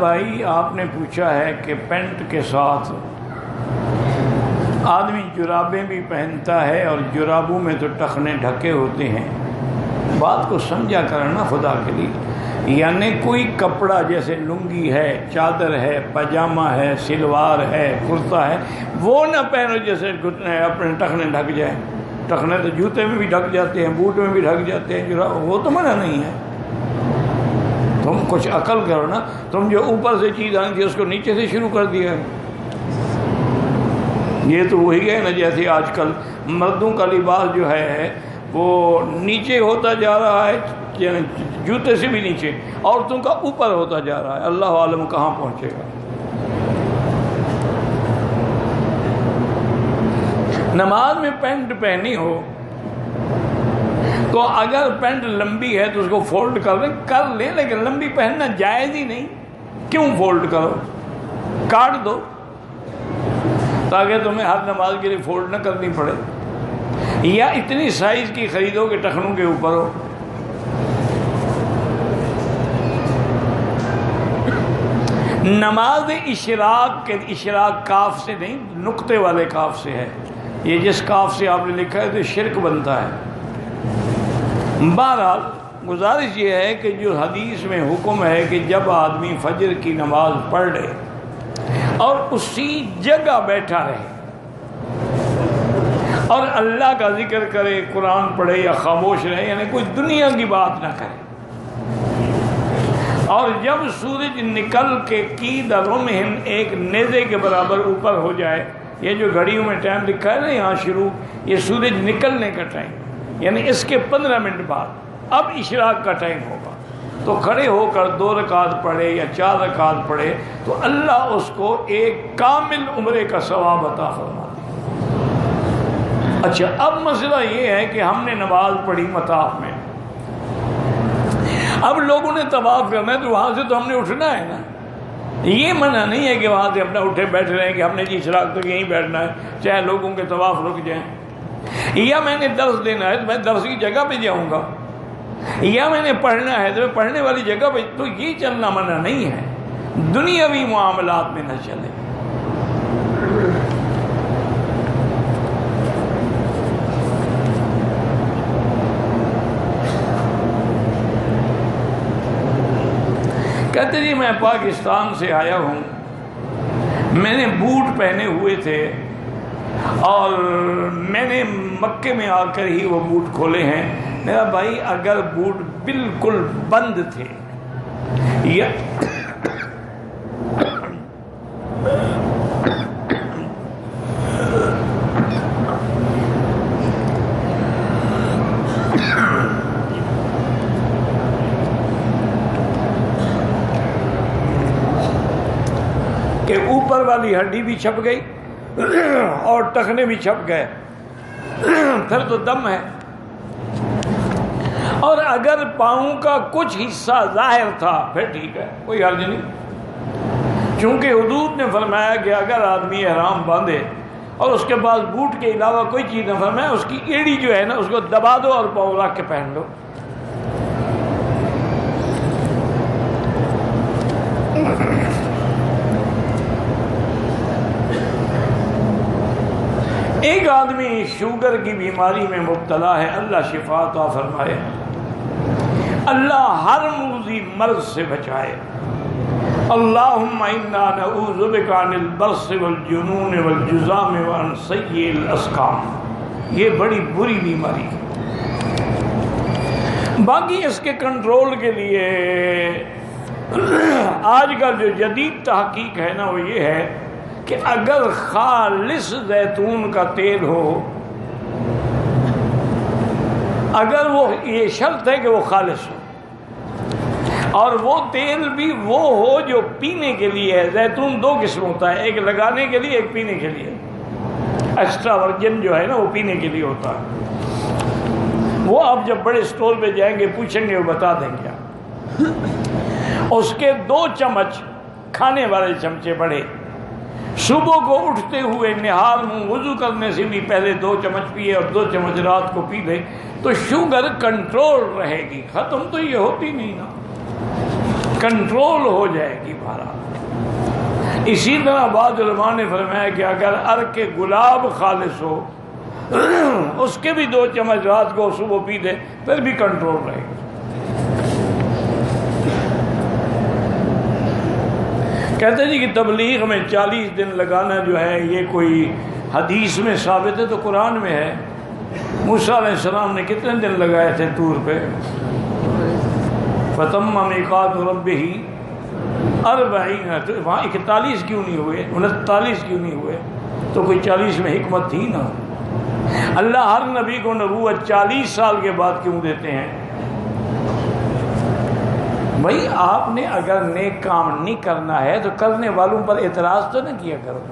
بھائی آپ نے پوچھا ہے کہ پینٹ کے ساتھ آدمی جرابیں بھی پہنتا ہے اور جرابوں میں تو ٹخنے ڈھکے ہوتے ہیں، بات کو سمجھا کرنا خدا کے لیے، یعنی کوئی کپڑا جیسے لنگی ہے، چادر ہے، پاجامہ ہے، سلوار ہے، کرتا ہے، وہ نہ پہنو جیسے اپنے ٹخنے ڈھک جائیں۔ ٹخنے تو جوتے میں بھی ڈھک جاتے ہیں، بوٹ میں بھی ڈھک جاتے ہیں، وہ تو منع نہیں ہے۔ تم کچھ عقل کرو نا، تم جو اوپر سے چیز آئی تھی اس کو نیچے سے شروع کر دیا۔ یہ تو وہی ہے نا، جیسے آج کل مردوں کا لباس جو ہے وہ نیچے ہوتا جا رہا ہے، جوتے سے بھی نیچے، عورتوں کا اوپر ہوتا جا رہا ہے، اللہ عالم کہاں پہنچے گا۔ نماز میں پینٹ پہنی ہو تو اگر پینٹ لمبی ہے تو اس کو فولڈ کر لیں، لیکن لمبی پہننا جائز ہی نہیں۔ کیوں فولڈ کرو، کاٹ دو تاکہ تمہیں ہر نماز کے لیے فولڈ نہ کرنی پڑے، یا اتنی سائز کی خریدو کہ ٹخنوں کے اوپر ہو۔ نماز اشراق کے اشراق کاف سے نہیں، نقطے والے کاف سے ہے، یہ جس کاف سے آپ نے لکھا ہے تو شرک بنتا ہے۔ بہرحال گزارش یہ ہے کہ جو حدیث میں حکم ہے کہ جب آدمی فجر کی نماز پڑھ لے اور اسی جگہ بیٹھا رہے اور اللہ کا ذکر کرے، قرآن پڑھے یا خاموش رہے، یعنی کوئی دنیا کی بات نہ کرے، اور جب سورج نکل کے قید رمح ایک نیزے کے برابر اوپر ہو جائے، یہ جو گھڑیوں میں ٹائم لکھا ہے نا یہاں شروع، یہ سورج نکلنے کا ٹائم، یعنی اس کے 15 منٹ بعد اب اشراق کا ٹائم ہوگا، تو کھڑے ہو کر 2 رکعت پڑھے یا 4 رکعت پڑھے تو اللہ اس کو ایک کامل عمرے کا ثواب عطا فرما دے۔ اچھا، اب مسئلہ یہ ہے کہ ہم نے نماز پڑھی مطاف میں، اب لوگوں نے طواف کرنا ہے تو وہاں سے تو ہم نے اٹھنا ہے نا، یہ منع نہیں ہے کہ وہاں سے اپنا اٹھے بیٹھ رہے ہیں کہ ہم نے جی اشراق تک یہیں بیٹھنا ہے چاہے لوگوں کے طواف رک جائیں، یا میں نے درس دینا ہے تو میں درس کی جگہ پہ جاؤں گا، یا میں نے پڑھنا ہے تو میں پڑھنے والی جگہ پہ، تو یہ چلنا منع نہیں ہے، دنیاوی معاملات میں نہ چلے۔ کہتے جی میں پاکستان سے آیا ہوں، میں نے بوٹ پہنے ہوئے تھے اور میں نے مکے میں آ کر ہی وہ بوٹ کھولے ہیں۔ میرا بھائی اگر بوٹ بالکل بند تھے یا کہ اوپر والی ہڈی بھی چھپ گئی اور ٹخنے بھی چھپ گئے، پھر تو دم ہے، اور اگر پاؤں کا کچھ حصہ ظاہر تھا پھر ٹھیک ہے، کوئی حرج نہیں، چونکہ حدود نے فرمایا کہ اگر آدمی احرام باندھے اور اس کے بعد بوٹ کے علاوہ کوئی چیز نہ فرمایا، اس کی ایڑی جو ہے نا اس کو دبا دو اور پاؤں رکھ کے پہن لو۔ ایک آدمی شوگر کی بیماری میں مبتلا ہے، اللہ شفا عطا فرمائے، اللہ ہر موذی مرض سے بچائے، اللہم انا نعوذ بک عن البرص والجنون والجذام وعن سیء الاسقام، یہ بڑی بری بیماری ہے۔ باقی اس کے کنٹرول کے لیے آج کل جو جدید تحقیق ہے نا وہ یہ ہے کہ اگر خالص زیتون کا تیل ہو، اگر وہ، یہ شرط ہے کہ وہ خالص ہو، اور وہ تیل بھی وہ ہو جو پینے کے لیے ہے۔ زیتون 2 قسم ہوتا ہے، ایک لگانے کے لیے، ایک پینے کے لیے۔ ایکسٹرا ورجن جو ہے نا وہ پینے کے لیے ہوتا ہے، وہ آپ جب بڑے اسٹور پہ جائیں گے پوچھیں گے وہ بتا دیں گے۔ اس کے 2 چمچ کھانے والے چمچے بڑے، صبح کو اٹھتے ہوئے نہار منہ وضو کرنے سے بھی پہلے 2 چمچ پیے اور 2 چمچ رات کو پی لے تو شوگر کنٹرول رہے گی، ختم تو یہ ہوتی نہیں نا، کنٹرول ہو جائے گی بھارا۔ اسی طرح بعض علماء نے فرمایا کہ اگر عرق گلاب خالص ہو اس کے بھی 2 چمچ رات کو صبح پی لے پھر بھی کنٹرول رہے گا۔ کہتے جی کہ تبلیغ میں 40 دن لگانا جو ہے یہ کوئی حدیث میں ثابت ہے تو قرآن میں ہے۔ موسیٰ علیہ السلام نے کتنے دن لگائے تھے طور پہ؟ فَتَمَّ مِيقَاتُ رَبِّهِ 40، تو وہاں 41 کیوں نہیں ہوئے، 39 کیوں نہیں ہوئے؟ تو کوئی 40 میں حکمت تھی نا۔ اللہ ہر نبی کو نبوت 40 سال کے بعد کیوں دیتے ہیں؟ بھائی آپ نے اگر نیک کام نہیں کرنا ہے تو کرنے والوں پر اعتراض تو نہ کیا کرو۔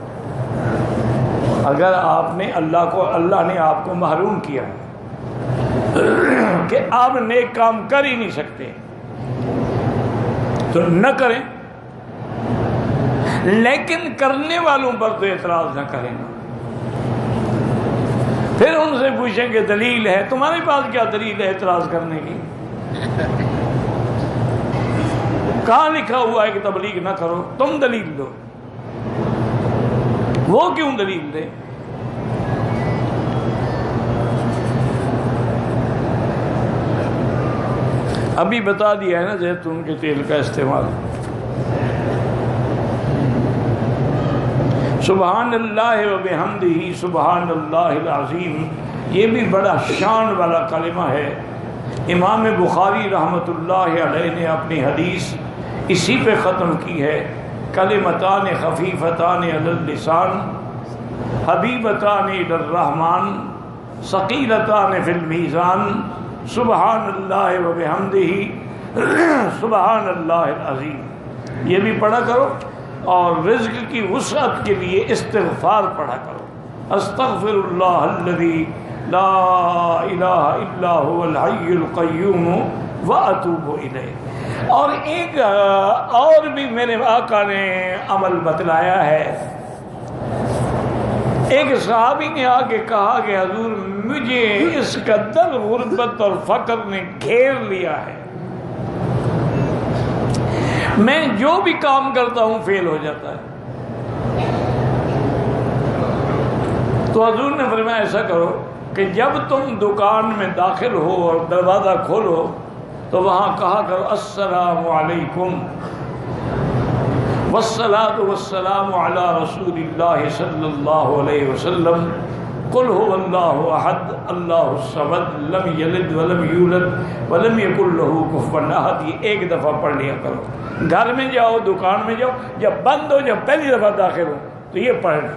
اگر آپ نے اللہ نے آپ کو محروم کیا کہ آپ نیک کام کر ہی نہیں سکتے تو نہ کریں، لیکن کرنے والوں پر تو اعتراض نہ کریں گا۔ پھر ان سے پوچھیں کہ دلیل ہے، تمہارے پاس کیا دلیل ہے اعتراض کرنے کی؟ کہاں لکھا ہوا ہے کہ تبلیغ نہ کرو؟ تم دلیل دو، وہ کیوں دلیل دے؟ ابھی بتا دیا ہے نا زیتون کے تیل کا استعمال۔ سبحان اللہ و بحمدہ سبحان اللہ العظیم، یہ بھی بڑا شان والا کلمہ ہے۔ امام بخاری رحمۃ اللہ علیہ نے اپنی حدیث اسی پہ ختم کی ہے، کلمتان خفیفتان علی اللسان حبیبتان الی الرحمن ثقیلتان فی المیزان سبحان اللہ و بحمدہ سبحان اللہ العظیم۔ یہ بھی پڑھا کرو، اور رزق کی وسعت کے لیے استغفار پڑھا کرو، استغفر اللہ الذی لا الہ الا هو الحی القیوم واتوب الیہ۔ اور ایک اور بھی میرے آقا نے عمل بتلایا ہے۔ ایک صحابی نے آ کے کہا کہ حضور مجھے اس قدر غربت اور فقر نے گھیر لیا ہے، میں جو بھی کام کرتا ہوں فیل ہو جاتا ہے۔ تو حضور نے فرمایا ایسا کرو کہ جب تم دکان میں داخل ہو اور دروازہ کھولو تو وہاں کہا کرو السلام علیکم والصلاة والسلام علی رسول اللہ صلی اللہ علیہ وسلم قل هو اللہ احد اللہ الصمد لم یلد ولم یولد ولم یکن له کفوا احد۔ یہ ایک دفعہ پڑھ لیا کرو، گھر میں جاؤ، دکان میں جاؤ، جب بند ہو، جب پہلی دفعہ داخل ہو تو یہ پڑھنا۔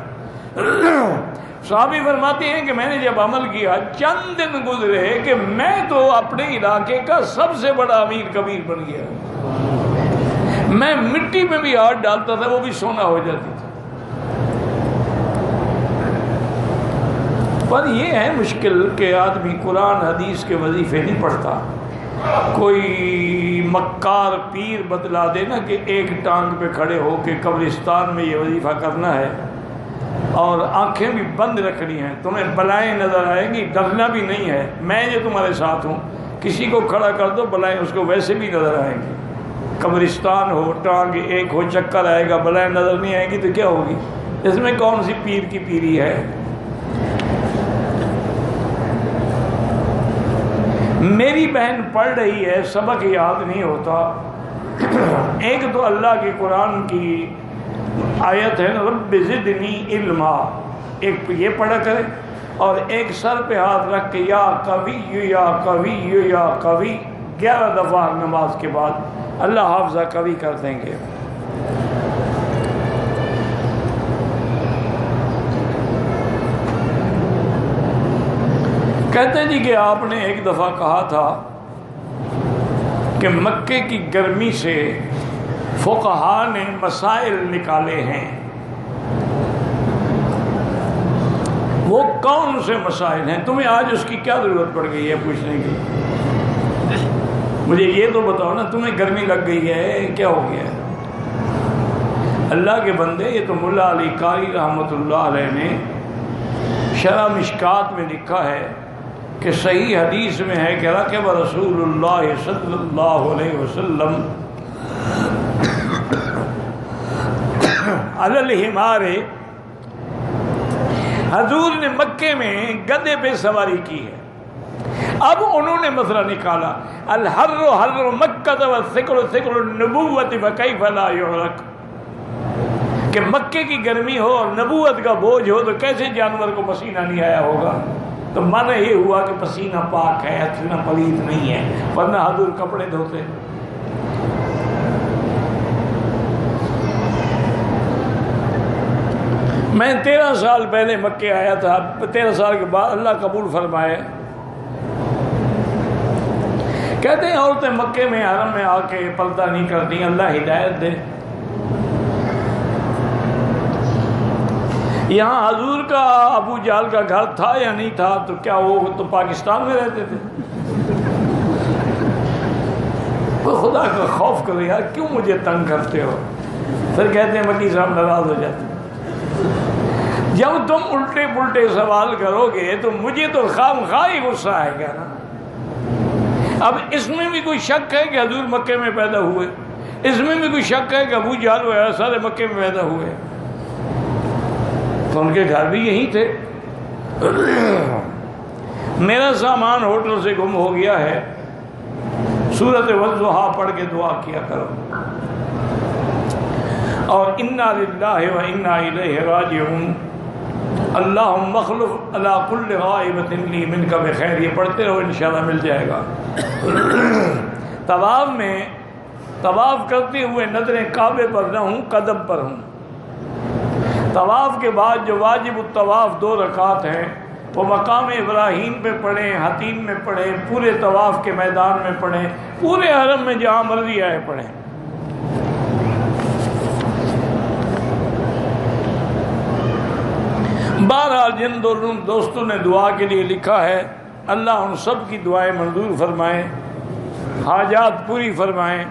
صحابی فرماتے ہیں کہ میں نے جب عمل کیا چند دن گزرے کہ میں تو اپنے علاقے کا سب سے بڑا امیر کبیر بن گیا۔ میں مٹی میں بھی ہاتھ ڈالتا تھا وہ بھی سونا ہو جاتی تھی۔ پر یہ ہے مشکل کہ آدمی قرآن حدیث کے وظیفے نہیں پڑھتا۔ کوئی مکار پیر بتلا دے نا کہ ایک ٹانگ پہ کھڑے ہو کے قبرستان میں یہ وظیفہ کرنا ہے اور آنکھیں بھی بند رکھنی ہیں، تمہیں بلائیں نظر آئیں گی، ڈرنا بھی نہیں ہے، میں جو تمہارے ساتھ ہوں، کسی کو کھڑا کر دو بلائیں اس کو ویسے بھی نظر آئیں گی۔ قبرستان ہو، ٹانگ ایک ہو، چکر آئے گا، بلائیں نظر نہیں آئیں گی تو کیا ہوگی؟ اس میں کون سی پیر کی پیری ہے؟ میری بہن پڑھ رہی ہے، سبق یاد نہیں ہوتا۔ ایک تو اللہ کی قرآن کی آیت ہے رب زدنی علما، ایک یہ پڑھا کرے، اور ایک سر پہ ہاتھ رکھ کے یا قوی یا قوی یا قوی 11 دفعہ نماز کے بعد، اللہ حافظہ قوی کر دیں گے۔ کہتے ہیں جی کہ آپ نے ایک دفعہ کہا تھا کہ مکے کی گرمی سے فقہا نے مسائل نکالے ہیں، وہ کون سے مسائل ہیں؟ تمہیں آج اس کی کیا ضرورت پڑ گئی ہے پوچھنے کی؟ مجھے یہ تو بتاؤ نا، تمہیں گرمی لگ گئی ہے، کیا ہو گیا ہے؟ اللہ کے بندے، یہ تو ملا علی قاری رحمۃ اللہ علیہ نے شرح مشکات میں لکھا ہے کہ صحیح حدیث میں ہے کہ رکب رسول اللہ صلی اللہ علیہ وسلم علی الحمار، حضور نے مکے میں گدھے پہ سواری کی ہے۔ اب انہوں نے مسئلہ نکالا، الحر حر مکہ والثقل ثقل النبوۃ فکیف لا یعرق، کہ مکے کی گرمی ہو اور نبوت کا بوجھ ہو تو کیسے جانور کو پسینہ نہیں آیا ہوگا؟ تو معنی یہ ہوا کہ پسینہ پاک ہے، پسینہ پلیت نہیں ہے، ورنہ حضور کپڑے دھوتے۔ میں 13 سال پہلے مکے آیا تھا، 13 سال کے بعد اللہ قبول فرمائے۔ کہتے ہیں عورتیں مکے میں حرم میں آ کے پردہ نہیں کرتی، اللہ ہدایت دے۔ یہاں حضور کا ابو جہل کا گھر تھا یا نہیں تھا؟ تو کیا وہ تو پاکستان میں رہتے تھے؟ کوئی خدا کا خوف کرو یار، کیوں مجھے تنگ کرتے ہو؟ پھر کہتے ہیں مکی صاحب ناراض ہو جاتے۔ جب تم الٹے پلٹے سوال کرو گے تو مجھے تو خام خواہ غصہ آئے گا نا۔ اب اس میں بھی کوئی شک ہے کہ حضور مکے میں پیدا ہوئے؟ اس میں بھی کوئی شک ہے کہ ابو جہل وغیرہ سارے مکے میں پیدا ہوئے؟ تو ان کے گھر بھی یہی تھے۔ میرا سامان ہوٹل سے گم ہو گیا ہے، سورۃ والضحیٰ پڑھ کے دعا کیا کرو، اور انا للہ و انا الیہ راجعون، اللہم اخلف علی کل غائبۃ لی منک بخیر، یہ پڑھتے رہو انشاءاللہ مل جائے گا۔ طواف کرتے ہوئے نظریں کعبے پر نہ ہوں، قدم پر ہوں۔ طواف کے بعد جو واجب الطواف 2 رکعت ہیں وہ مقام ابراہیم پہ پڑھیں، حتیم میں پڑھیں، پورے طواف کے میدان میں پڑھیں، پورے حرم میں جہاں مرضی آئے پڑھیں۔ بہرحال جن دوستوں نے دعا کے لیے لکھا ہے، اللہ ان سب کی دعائیں منظور فرمائیں، حاجات پوری فرمائیں۔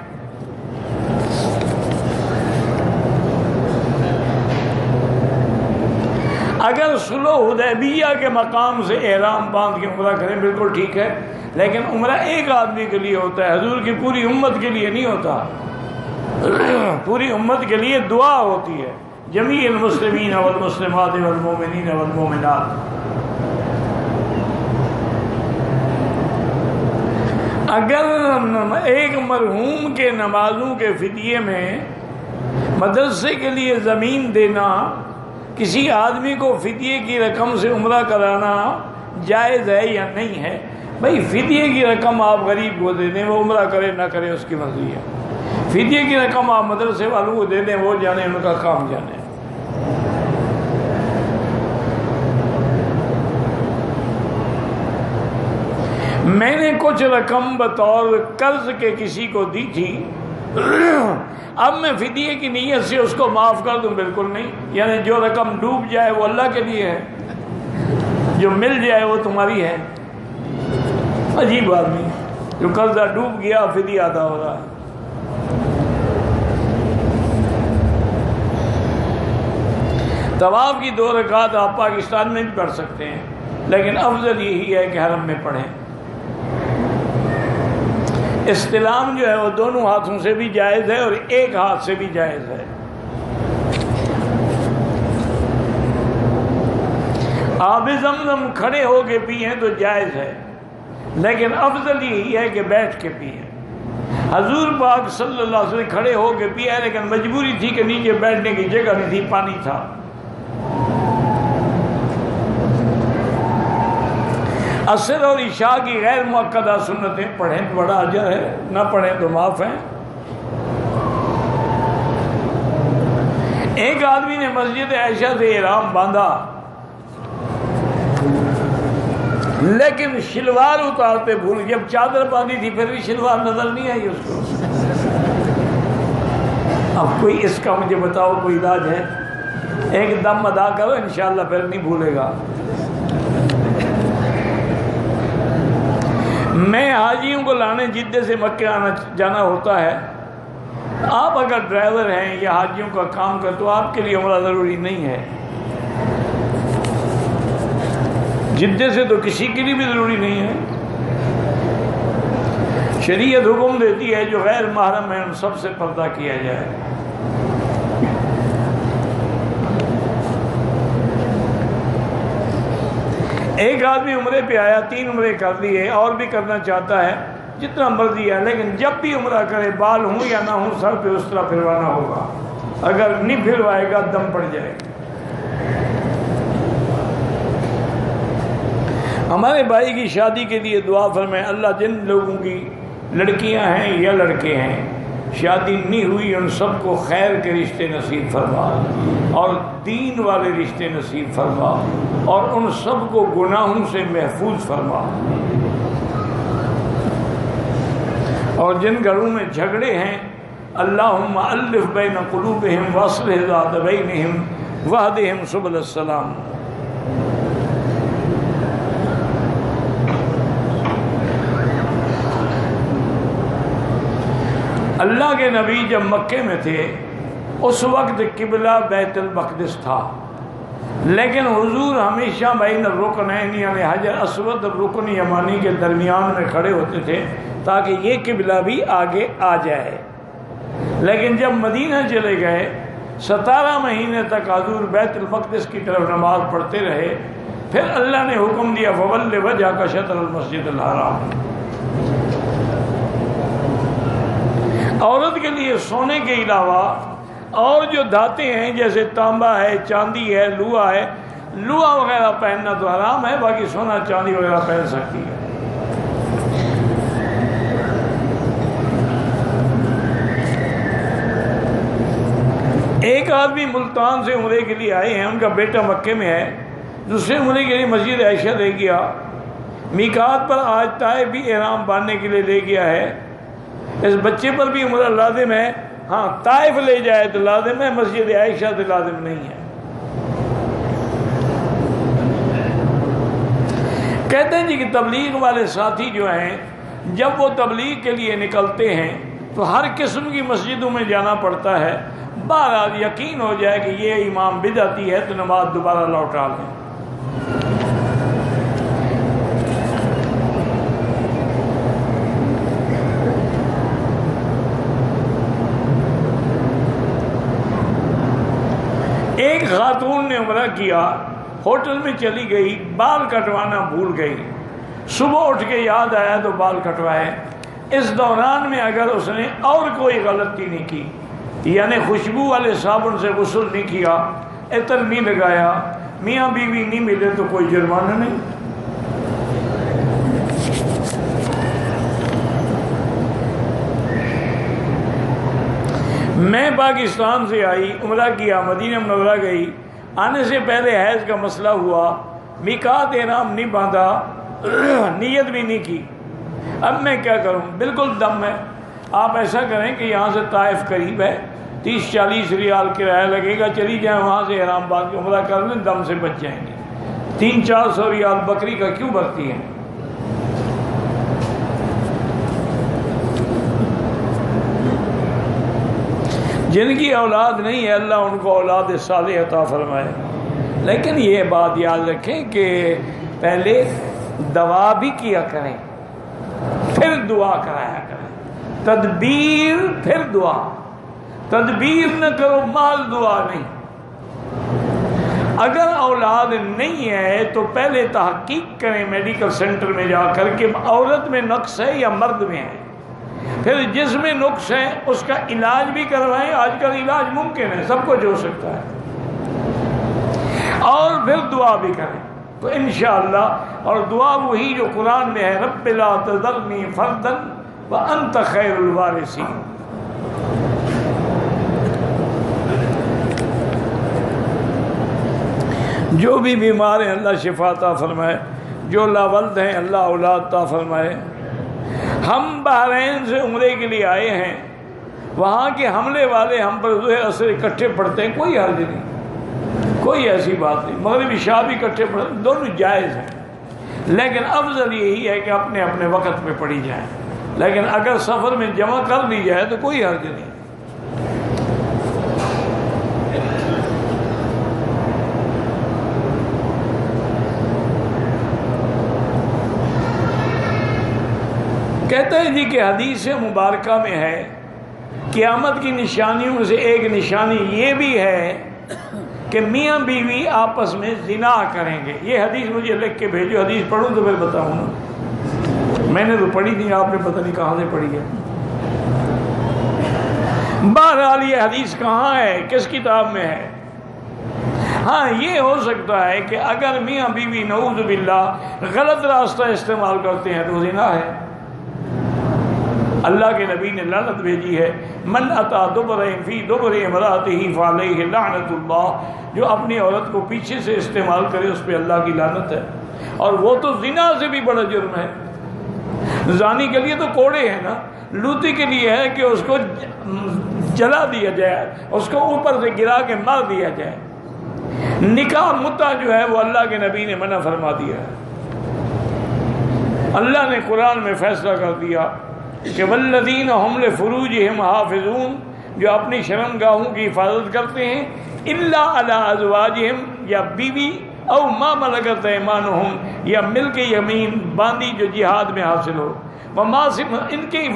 اگر صلح حدیبیہ کے مقام سے احرام باندھ کے عمرہ کریں بالکل ٹھیک ہے، لیکن عمرہ ایک آدمی کے لیے ہوتا ہے، حضور کی پوری امت کے لیے نہیں ہوتا۔ پوری امت کے لیے دعا ہوتی ہے، جمیع المسلمین والمسلمات والمؤمنین والمؤمنات۔ اگر ایک مرحوم کے نمازوں کے فدیے میں مدرسے کے لیے زمین دینا، کسی آدمی کو فدیے کی رقم سے عمرہ کرانا جائز ہے یا نہیں ہے؟ بھائی فدیے کی رقم آپ غریب کو دے دیں، وہ عمرہ کرے نہ کرے اس کی مرضی ہے۔ فدیے کی رقم آپ مدرسے والوں کو دے دیں، وہ جانے، ان کا کام جانے۔ میں نے کچھ رقم بطور قرض کے کسی کو دی تھی، اب میں فدیے کی نیت سے اس کو معاف کر دوں؟ بالکل نہیں۔ یعنی جو رقم ڈوب جائے وہ اللہ کے لیے ہے، جو مل جائے وہ تمہاری ہے۔ عجیب آدمی، جو قرضہ ڈوب گیا فدیہ ادا ہو رہا ہے۔ طواف کی 2 رکعت آپ پاکستان میں بھی پڑھ سکتے ہیں، لیکن افضل یہی ہے کہ حرم میں پڑھیں۔ استلام جو ہے وہ دونوں ہاتھوں سے بھی جائز ہے اور ایک ہاتھ سے بھی جائز ہے۔ آب زمزم کھڑے ہو کے پئیں تو جائز ہے، لیکن افضل یہی ہے کہ بیٹھ کے پئیں۔ حضور پاک صلی اللہ علیہ وسلم کھڑے ہو کے پیا، لیکن مجبوری تھی کہ نیچے بیٹھنے کی جگہ نہیں تھی، پانی تھا۔ عصر اور عشاء کی غیر مؤکدہ سنتیں پڑھیں تو بڑا اجر ہے، نہ پڑھیں تو معاف ہیں۔ ایک آدمی نے مسجد عائشہ سے احرام باندھا، لیکن شلوار اتارتے بھول، جب چادر باندھی تھی پھر بھی شلوار نظر نہیں آئی اس کو۔ اب کوئی اس کا مجھے بتاؤ کوئی علاج ہے؟ ایک دم ادا کرو انشاءاللہ پھر نہیں بھولے گا۔ میں حاجیوں کو لانے جدے سے مکہ جانا ہوتا ہے۔ آپ اگر ڈرائیور ہیں یا حاجیوں کا کام کرتے تو آپ کے لیے عمرہ ضروری نہیں ہے۔ جدے سے تو کسی کے لیے بھی ضروری نہیں ہے۔ شریعت حکم دیتی ہے جو غیر محرم ہے ان سب سے پردہ کیا جائے۔ ایک آدمی عمرے پہ آیا، 3 عمرے کر لیے، اور بھی کرنا چاہتا ہے، جتنا مرضی ہے، لیکن جب بھی عمرہ کرے بال ہوں یا نہ ہوں سر پہ اس طرح پھروانا ہوگا، اگر نہیں پھروائے گا دم پڑ جائے گا۔ ہمارے بھائی کی شادی کے لیے دعا فرمائیں، اللہ جن لوگوں کی لڑکیاں ہیں یا لڑکے ہیں شادی نہیں ہوئی ان سب کو خیر کے رشتے نصیب فرما اور دین والے رشتے نصیب فرما اور ان سب کو گناہوں سے محفوظ فرما، اور جن گھروں میں جھگڑے ہیں اللہم الف بین قلوبہم واصلح ذات بینہم واہدہم سبل السلام۔ اللہ کے نبی جب مکے میں تھے اس وقت قبلہ بیت المقدس تھا، لیکن حضور ہمیشہ بین الرکنین یعنی حجر اسود اور رکن یمانی کے درمیان میں کھڑے ہوتے تھے تاکہ یہ قبلہ بھی آگے آ جائے۔ لیکن جب مدینہ چلے گئے 17 مہینے تک حضور بیت المقدس کی طرف نماز پڑھتے رہے، پھر اللہ نے حکم دیا فول وجہک شطر المسجد الحرام۔ عورت کے لیے سونے کے علاوہ اور جو دھاتیں ہیں جیسے تانبا ہے، چاندی ہے، لوہا ہے، لوہا وغیرہ پہننا تو حرام ہے، باقی سونا چاندی وغیرہ پہن سکتی ہے۔ ایک آدمی ملتان سے عمرے کے لیے آئے ہیں، ان کا بیٹا مکے میں ہے، دوسرے عمرے کے لیے مسجد عائشہ لے گیا، میقات پر آج طائف بھی احرام باندھنے کے لیے لے گیا ہے، اس بچے پر بھی عمرہ لازم ہے، ہاں طائف لے جائے تو لازم ہے، مسجد عائشہ تو لازم نہیں ہے۔ کہتے ہیں جی کہ تبلیغ والے ساتھی جو ہیں جب وہ تبلیغ کے لیے نکلتے ہیں تو ہر قسم کی مسجدوں میں جانا پڑتا ہے، بہرحال یقین ہو جائے کہ یہ امام بدعتی ہے تو نماز دوبارہ لوٹا لیں۔ ایک خاتون نے عمرہ کیا، ہوٹل میں چلی گئی، بال کٹوانا بھول گئی، صبح اٹھ کے یاد آیا تو بال کٹوائے۔ اس دوران میں اگر اس نے اور کوئی غلطی نہیں کی، یعنی خوشبو والے صابن سے غسل نہیں کیا، عطر نہیں لگایا، میاں بیوی نہیں ملے تو کوئی جرمانہ نہیں۔ میں پاکستان سے آئی، عمرہ کیا، مدینہ منورہ گئی، آنے سے پہلے حیض کا مسئلہ ہوا، میقات احرام نہیں باندھا، نیت بھی نہیں کی، اب میں کیا کروں؟ بالکل دم ہے۔ آپ ایسا کریں کہ یہاں سے طائف قریب ہے، 30-40 ریال کرایہ لگے گا، چلی جائیں وہاں سے احرام باندھ کے عمرہ کر لیں، دم سے بچ جائیں گے۔ 300-400 ریال بکری کا کیوں بھرتی ہیں؟ جن کی اولاد نہیں ہے اللہ ان کو اولاد صالح عطا فرمائے۔ لیکن یہ بات یاد رکھیں کہ پہلے دوا بھی کیا کریں پھر دعا کرایا کریں، تدبیر پھر دعا، تدبیر نہ کرو مال دعا نہیں۔ اگر اولاد نہیں ہے تو پہلے تحقیق کریں میڈیکل سینٹر میں جا کر کے عورت میں نقص ہے یا مرد میں ہے، پھر جس میں نقص ہے اس کا علاج بھی کروائیں، آج کل علاج ممکن ہے، سب کچھ ہو سکتا ہے، اور پھر دعا بھی کریں تو انشاءاللہ۔ اور دعا وہی جو قرآن میں ہے، رب لا تذرنی فردا وانت خیر الوارثین۔ جو بھی بیمار ہیں اللہ شفا عطا فرمائے، جو لاولد ہیں اللہ اولاد عطا فرمائے۔ ہم بحرین سے عمرے کے لیے آئے ہیں، وہاں کے حملے والے ہم پر ظہر اثر اکٹھے پڑھتے ہیں، کوئی حرج نہیں، کوئی ایسی بات نہیں، مغرب عشاء بھی اکٹھے پڑھتے ہیں، دونوں جائز ہیں، لیکن افضل یہی ہے کہ اپنے اپنے وقت میں پڑھی جائیں، لیکن اگر سفر میں جمع کر لی جائے تو کوئی حرج نہیں۔ کہتا ہے جی کہ حدیث مبارکہ میں ہے قیامت کی نشانیوں سے ایک نشانی یہ بھی ہے کہ میاں بیوی آپس میں زنا کریں گے. یہ حدیث مجھے لکھ کے بھیجو، حدیث پڑھوں تو پھر بتاؤں نا. میں نے تو پڑھی تھی، آپ نے پتہ نہیں کہاں سے پڑھی ہے. بہرحال یہ حدیث کہاں ہے، کس کتاب میں ہے؟ ہاں یہ ہو سکتا ہے کہ اگر میاں بیوی نعوذ باللہ غلط راستہ استعمال کرتے ہیں تو زنا ہے. اللہ کے نبی نے لعنت بھیجی ہے، من اتی دبر فی دبر امرأتہ فعلیہ لعنت اللہ، جو اپنی عورت کو پیچھے سے استعمال کرے اس پہ اللہ کی لعنت ہے. اور وہ تو زنا سے بھی بڑا جرم ہے. زانی کے لیے تو کوڑے ہیں نا، لوتی کے لیے ہے کہ اس کو جلا دیا جائے، اس کو اوپر سے گرا کے مار دیا جائے. نکاح متع جو ہے وہ اللہ کے نبی نے منع فرما دیا ہے. اللہ نے قرآن میں فیصلہ کر دیا کہ والذین هم لفروجہم حافظون، جو اپنی شرمگاہوں کی حفاظت کرتے ہیں، الا علی ازواجہم، یا بیوی، او ما ملکت ایمانہم، یا ملک یمین باندی جو جہاد میں حاصل ہو، وما ان کے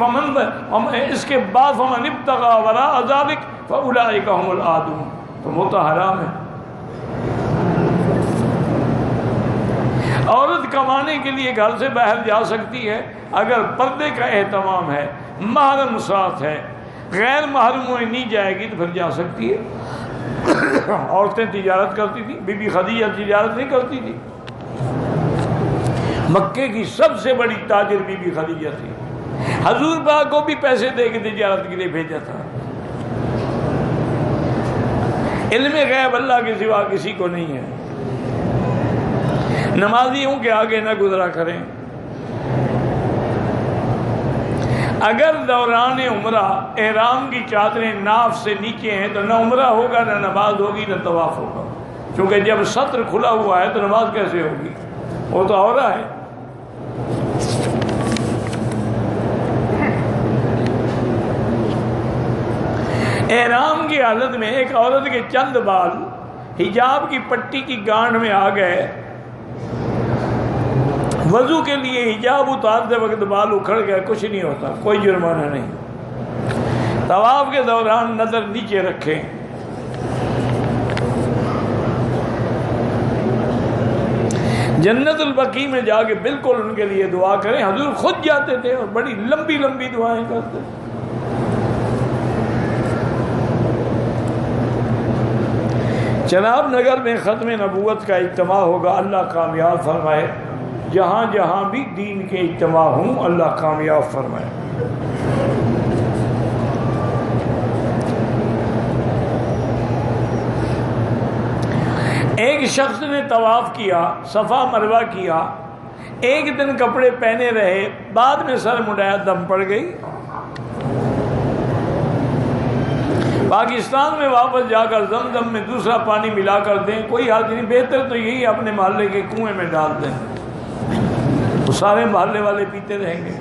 اس کے بعد فمن ابتغى وراء ذلک فاولئک هم العادون. تو وہ تو حرام ہے. عورت کمانے کے لیے گھر سے باہر جا سکتی ہے اگر پردے کا اہتمام ہے، محرم ساتھ ہے. غیر محرموں نہیں جائے گی تو پھر جا سکتی ہے. عورتیں تجارت کرتی تھی، بی بی خدیجہ تجارت نہیں کرتی تھی. مکے کی سب سے بڑی تاجر بی بی خدیجہ تھی. حضور پاک کو بھی پیسے دے کے تجارت کے لیے بھیجا تھا. علم غیب اللہ کے سوا کسی کو نہیں ہے. نمازیوں کے آگے نہ گزرا کریں. اگر دوران عمرہ احرام کی چادریں ناف سے نیچے ہیں تو نہ عمرہ ہوگا، نہ نماز ہوگی، نہ طواف ہوگا. کیونکہ جب سطر کھلا ہوا ہے تو نماز کیسے ہوگی؟ وہ تو عورہ ہے. احرام کی حالت میں ایک عورت کے چند بال حجاب کی پٹی کی گانٹھ میں آ گئے، وضو کے لیے حجاب اتارتے وقت بال اکھڑ گئے، کچھ نہیں ہوتا، کوئی جرمانہ نہیں. طواف کے دوران نظر نیچے رکھیں. جنت البقیع میں جا کے بالکل ان کے لیے دعا کریں. حضور خود جاتے تھے اور بڑی لمبی لمبی دعائیں کرتے. چناب نگر میں ختم نبوت کا اجتماع ہوگا، اللہ کامیاب فرمائے. جہاں جہاں بھی دین کے اجتماع ہوں اللہ کامیاب فرمائے. ایک شخص نے طواف کیا، صفا مروہ کیا، ایک دن کپڑے پہنے رہے، بعد میں سر مڈایا، دم پڑ گئی. پاکستان میں واپس جا کر زمزم میں دوسرا پانی ملا کر دیں، کوئی حرج نہیں. بہتر تو یہی اپنے محلے کے کنویں میں ڈال دیں، تو سارے محلے والے پیتے رہیں گے.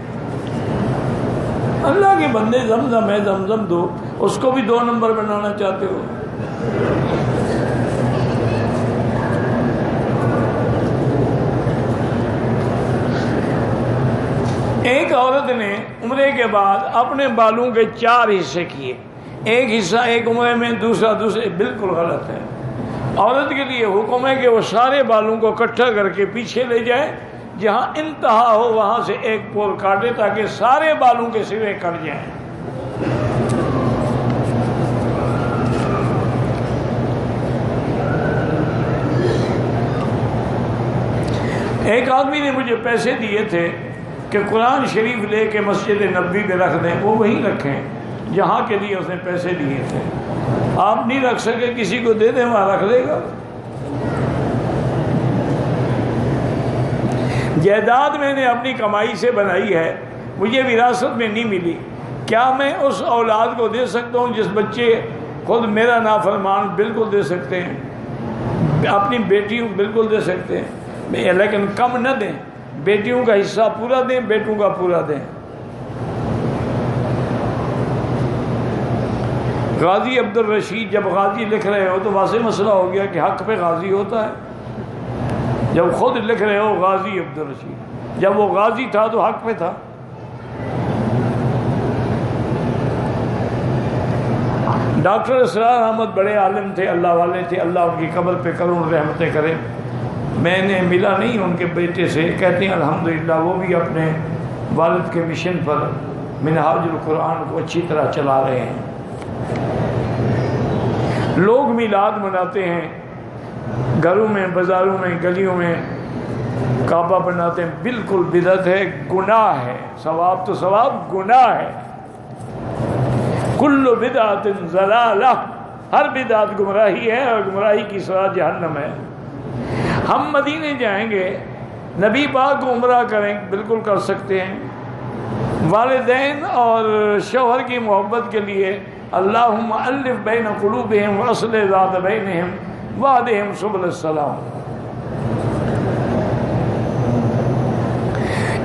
اللہ کے بندے، زمزم ہے، زمزم دو. اس کو بھی 2 نمبر بنانا چاہتے ہو؟ ایک عورت نے عمرے کے بعد اپنے بالوں کے 4 حصے کیے، ایک حصہ ایک عمرے میں، دوسرا دوسرے. بالکل غلط ہے. عورت کے لیے حکم ہے کہ وہ سارے بالوں کو اکٹھا کر کے پیچھے لے جائے، جہاں انتہا ہو وہاں سے ایک پور کاٹے تاکہ سارے بالوں کے سرے کٹ جائیں. ایک آدمی نے مجھے پیسے دیے تھے کہ قرآن شریف لے کے مسجد نبوی میں رکھ دیں. وہ وہیں رکھیں جہاں کے لیے اس نے پیسے دیے تھے. آپ نہیں رکھ سکے، کسی کو دے دیں، وہاں رکھ دے گا. جائیداد میں نے اپنی کمائی سے بنائی ہے، مجھے وراثت میں نہیں ملی. کیا میں اس اولاد کو دے سکتا ہوں جس بچے خود میرا نافرمان؟ بالکل دے سکتے ہیں. اپنی بیٹیوں بالکل دے سکتے ہیں، لیکن کم نہ دیں. بیٹیوں کا حصہ پورا دیں، بیٹوں کا پورا دیں. غازی عبد الرشید جب غازی لکھ رہے ہو تو واضح مسئلہ ہو گیا کہ حق پہ غازی ہوتا ہے. جب خود لکھ رہے ہو غازی عبد الرشید، جب وہ غازی تھا تو حق پہ تھا. ڈاکٹر اسرار احمد بڑے عالم تھے، اللہ والے تھے، اللہ ان کی قبر پہ کروڑ رحمتیں کرے۔ میں نے ملا نہیں ان کے بیٹے سے، کہتے ہیں الحمدللہ وہ بھی اپنے والد کے مشن پر منہاج القرآن کو اچھی طرح چلا رہے ہیں۔ لوگ میلاد مناتے ہیں، گھروں میں، بازاروں میں، گلیوں میں کعبہ بناتے ہیں، بالکل بدعت ہے، گناہ ہے۔ ثواب تو ثواب، گناہ ہے۔ کل بدعت ضلالہ، ہر بدعت گمراہی ہے اور گمراہی کی سزا جہنم ہے۔ ہم مدینے جائیں گے، نبی پاک کو عمرہ کریں، بالکل کر سکتے ہیں۔ والدین اور شوہر کی محبت کے لیے اللہم الف بین قلوبہم واصلح ذات بینہم واہدہم سبل السلام۔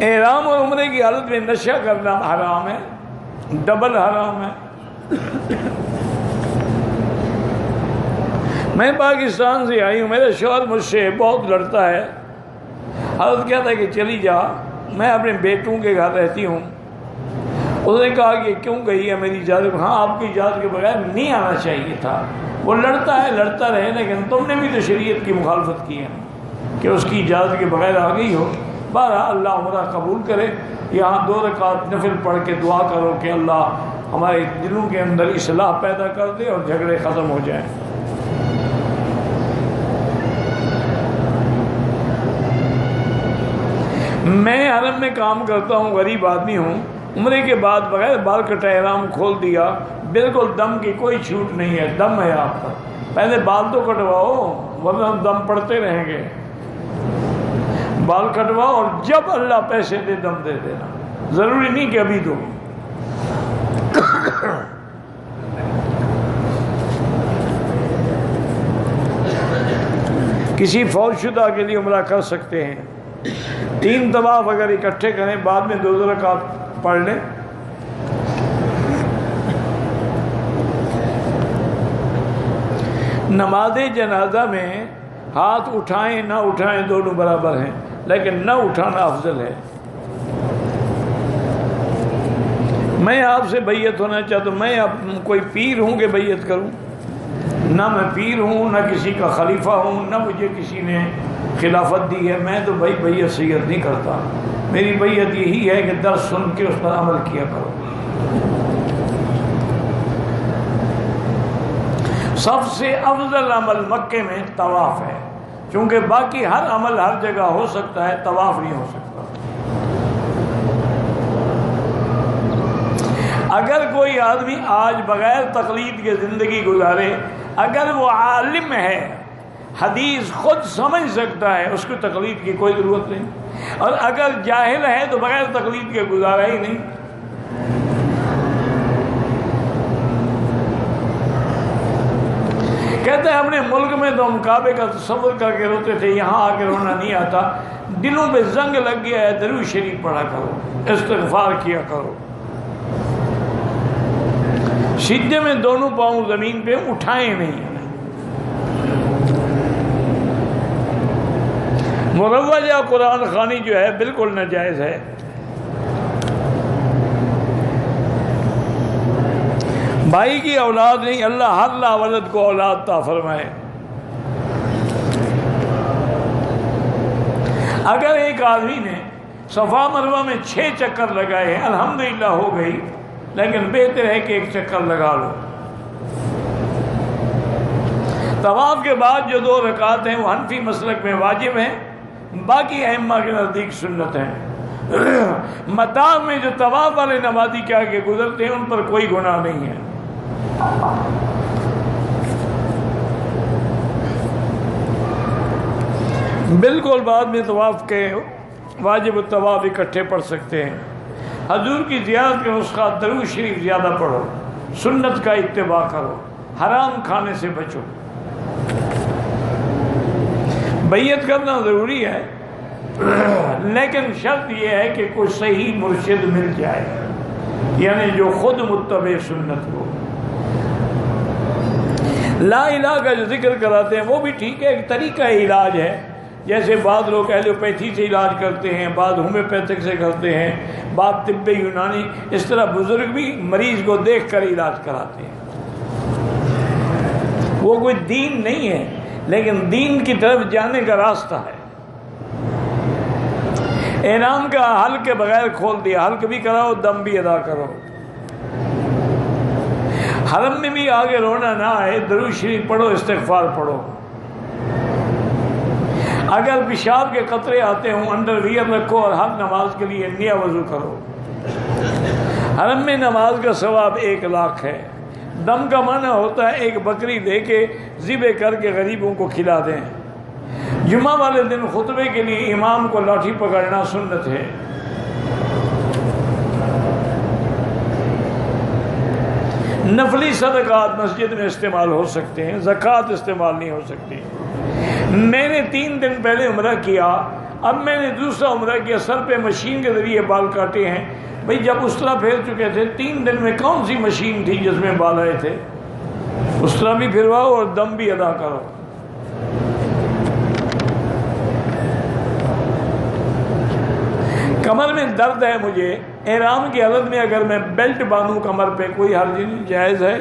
احرام اور عمرے کی حالت میں نشہ کرنا حرام ہے، ڈبل حرام ہے۔ میں پاکستان سے آئی ہوں، میرا شوہر مجھ سے بہت لڑتا ہے۔ حضرت کہتا ہے کہ چلی جا، میں اپنے بیٹوں کے گھر رہتی ہوں۔ اس نے کہا کہ کیوں گئی ہے میری اجازت؟ ہاں، آپ کی اجازت کے بغیر نہیں آنا چاہیے تھا۔ وہ لڑتا ہے، لڑتا رہے، لیکن تم نے بھی تو شریعت کی مخالفت کی ہے کہ اس کی اجازت کے بغیر آ گئی ہو۔ بہرحال اللہ عمرہ قبول کرے۔ یہاں 2 رکعت نفل پڑھ کے دعا کرو کہ اللہ ہمارے دلوں کے اندر اصلاح پیدا کر دے اور جھگڑے ختم ہو جائیں۔ میں حرم میں کام کرتا ہوں، غریب آدمی ہوں۔ عمرے کے بعد بغیر بال کٹائے احرام کھول دیا، بالکل دم کی کوئی چھوٹ نہیں ہے، دم ہے آپ پر۔ پہلے بال تو کٹواؤ ورنہ دم پڑتے رہیں گے۔ بال کٹواؤ اور جب اللہ پیسے دے دم دے دینا، ضروری نہیں کہ ابھی دو۔ کسی فوت شدہ کے لیے عمرہ کر سکتے ہیں۔ 3 طواف اگر اکٹھے کریں، بعد میں 2 رکعت پڑھ لیں۔ نماز جنازہ میں ہاتھ اٹھائیں نہ اٹھائیں دونوں برابر ہیں، لیکن نہ اٹھانا افضل ہے۔ میں آپ سے بیعت ہونا چاہتا ہوں، میں اب کوئی پیر ہوں کہ بیعت کروں؟ نہ میں پیر ہوں، نہ کسی کا خلیفہ ہوں، نہ مجھے کسی نے خلافت دی ہے۔ میں تو بھائی بیعت سید نہیں کرتا۔ میری بیعت یہی ہے کہ درس سن کے اس پر عمل کیا کرو۔ سب سے افضل عمل مکے میں طواف ہے، چونکہ باقی ہر عمل ہر جگہ ہو سکتا ہے، طواف نہیں ہو سکتا۔ اگر کوئی آدمی آج بغیر تقلید کے زندگی گزارے، اگر وہ عالم ہے، حدیث خود سمجھ سکتا ہے، اس کو تقلید کی کوئی ضرورت نہیں، اور اگر جاہل ہے تو بغیر تقلید کے گزارا ہی نہیں۔ کہتے ہیں اپنے ملک میں تو ہم کعبے کا تصور کر کے روتے تھے، یہاں آ کے رونا نہیں آتا۔ دلوں پہ زنگ لگ گیا ہے، درود شریف پڑھا کرو، استغفار کیا کرو۔ سجدے میں دونوں پاؤں زمین پہ اٹھائیں نہیں۔ مروجہ قرآن خوانی جو ہے بالکل ناجائز ہے۔ بھائی کی اولاد نہیں، اللہ ہر لاولد کو اولاد عطا فرمائے۔ اگر ایک آدمی نے صفا مروہ میں 6 چکر لگائے ہیں، الحمدللہ ہو گئی، لیکن بہتر ہے کہ 1 چکر لگا لو۔ طواف کے بعد جو 2 رکعت ہیں وہ حنفی مسلک میں واجب ہیں، باقی ائمہ کے نزدیک سنت ہیں۔ مطاف میں جو طواف والے نمازی کے آگے گزرتے ہیں ان پر کوئی گناہ نہیں ہے۔ بالکل بعد میں طواف کے واجب الطواف اکٹھے پڑھ سکتے ہیں۔ حضور کی زیارت کے نسخہ درود شریف زیادہ پڑھو، سنت کا اتباع کرو، حرام کھانے سے بچو۔ بیعت کرنا ضروری ہے، لیکن شرط یہ ہے کہ کوئی صحیح مرشد مل جائے، یعنی جو خود متبع سنت ہو۔ لا الہ کا جو ذکر کراتے ہیں وہ بھی ٹھیک ہے، ایک طریقہ علاج ہے۔ جیسے بعض لوگ ایلوپیتھی سے علاج کرتے ہیں، بعض ہومیوپیتھک سے کرتے ہیں، بعض طب یونانی، اس طرح بزرگ بھی مریض کو دیکھ کر علاج کراتے ہیں۔ وہ کوئی دین نہیں ہے، لیکن دین کی طرف جانے کا راستہ ہے۔ احرام کا حلق کے بغیر کھول دیا، حلق بھی کراؤ، دم بھی ادا کرو۔ حرم میں بھی آگے رونا نہ آئے، درود شریف پڑھو، استغفار پڑھو۔ اگر پیشاب کے قطرے آتے ہوں انڈر ویئر رکھو اور ہر نماز کے لیے نیا وضو کرو۔ حرم میں نماز کا ثواب 1,00,000 ہے۔ دم کا معنی ہوتا ہے ایک بکری دے کے ذبح کر کے غریبوں کو کھلا دیں۔ جمعہ والے دن خطبے کے لیے امام کو لاٹھی پکڑنا سنت ہے۔ نفلی صدقات مسجد میں استعمال ہو سکتے ہیں، زکوٰۃ استعمال نہیں ہو سکتی۔ میں نے 3 دن پہلے عمرہ کیا، اب میں نے دوسرا عمرہ کیا، سر پہ مشین کے ذریعے بال کاٹے ہیں۔ بھئی جب اسطرا پھیر چکے تھے 3 دن میں کون سی مشین تھی جس میں بال آئے تھے؟ اسطرا بھی پھرواؤ اور دم بھی ادا کرو۔ کمر میں درد ہے مجھے، احرام کی حالت میں اگر میں بیلٹ باندھوں کمر پہ کوئی حرج نہیں، جائز ہے؟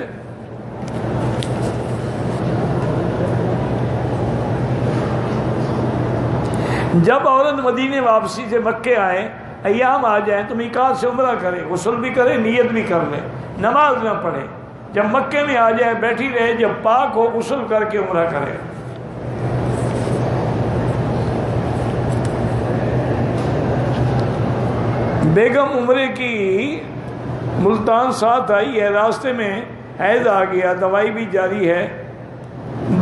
جب عورت مدینے واپسی سے مکے آئے، ایام آ جائیں تو میقات سے عمرہ کرے، غسل بھی کرے، نیت بھی کر لے، نماز نہ پڑھے۔ جب مکے میں آ جائے بیٹھی رہے، جب پاک ہو غسل کر کے عمرہ کرے۔ بیگم عمرے کی ملتان ساتھ آئی ہے، راستے میں حیض آ گیا، دوائی بھی جاری ہے۔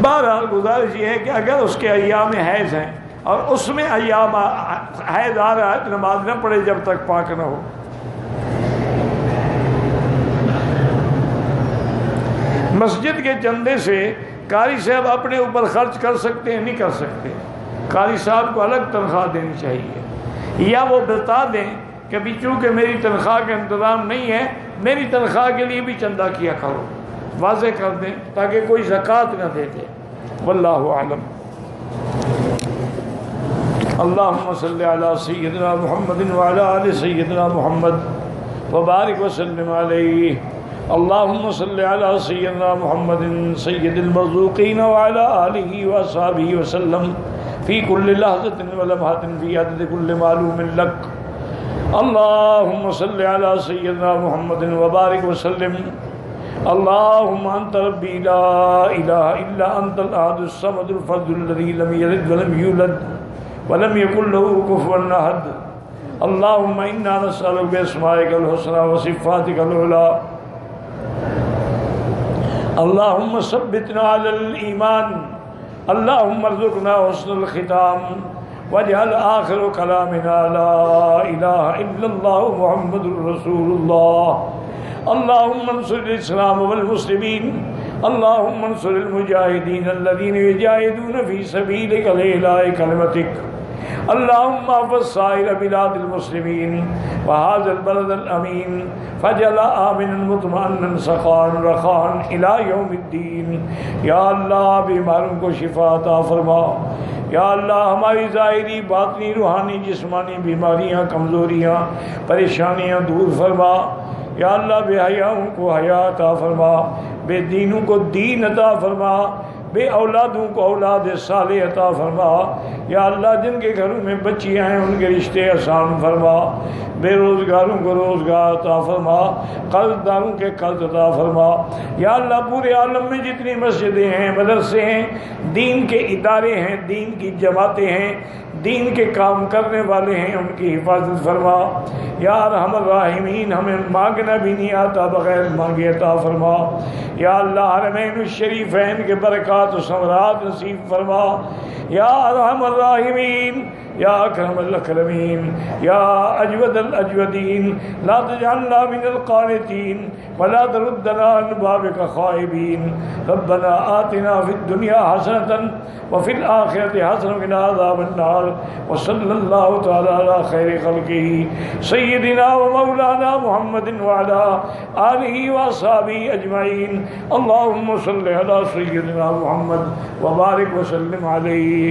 بہرحال گزارش یہ ہے کہ اگر اس کے ایام حیض ہیں اور اس میں ایام حیض آ رہا ہے تو نماز نہ پڑھے جب تک پاک نہ ہو۔ مسجد کے چندے سے قاری صاحب اپنے اوپر خرچ کر سکتے ہیں؟ نہیں کر سکتے۔ قاری صاحب کو الگ تنخواہ دینی چاہیے، یا وہ بتا دیں کہ بھی چونکہ میری تنخواہ کا انتظام نہیں ہے، میری تنخواہ کے لیے بھی چندہ کیا کرو، واضح کر دیں تاکہ کوئی زکوٰۃ نہ دے دے۔ واللہ اعلم۔ اللہم صلی علی سیدنا محمد وعلی آل سیدنا محمد وبارک وسلم علیہ۔ اللہم صلی علی سیدنا محمد سید المرزوقین وعلی آلہ واصحابہ وسلم فی کل لحظۃ ولمحۃ فی عدد کل معلوم لک۔ اللہم صلی علی سیدنا محمد وبارک وسلم۔ اللہم انت ربی لا الہ الا انت الاحد الصمد الفرد الذی لم یلد ولم یولد ولم یکن له کفوا احد۔ اللہم انا نسألک باسمائک الحسنی وصفاتک العلی۔ اللہم ثبتنا علی الایمان۔ اللہم ارزقنا حسن الختام واجعل آخر کلامنا لا الہ الا اللہ محمد رسول اللہ۔ اللہم انصر الاسلام والمسلمین۔ اللہم انصر المجاہدین الذین یجاہدون فی سبیلک لإعلاء کلمتک۔ اللہم احفظ سائر بلاد المسلمین وهذا البلد الامین فاجعل آمنا مطمئنا سخاء رخاء الى یوم الدین۔ یا اللہ بیماروں کو شفا عطا فرما۔ یا اللہ ہماری ظاہری باطنی روحانی جسمانی بیماریاں کمزوریاں پریشانیاں دور فرما۔ یا اللہ بے حیاؤں کو حیا عطا فرما، بے دینوں کو دین عطا فرما، بے اولادوں کو اولاد صالح عطا فرما۔ یا اللہ جن کے گھروں میں بچیاں ہیں ان کے رشتے آسان فرما، بے روزگاروں کو روزگار عطا فرما، قرض داروں کے قرض عطا فرما۔ یا اللہ پورے عالم میں جتنی مسجدیں ہیں، مدرسے ہیں، دین کے ادارے ہیں، دین کی جماعتیں ہیں، دین کے کام کرنے والے ہیں، ان کی حفاظت فرما۔ یا ارحم الراحمین ہمیں مانگنا بھی نہیں آتا، بغیر مانگے عطا فرما۔ یا اللہ حرمین الشریفین کے برکات و ثمرات نصیب فرما۔ یا ارحم الراحمین، یا اکرم الاکرمین، یا اجود الاجودین، لا تجعلنا من القانتین ولا تردنا عن بابک خائبین۔ ربنا آتنا فی الدنیا حسنۃ وفی الآخرۃ حسنۃ وقنا عذاب النار۔ وصلی اللہ تعالی علی خیر خلقہ سیدنا و مولانا محمد وعلی آلہ واصحابہ اجمعین۔ اللہم صلی علی سیدنا محمد وبارک وسلم علیہ۔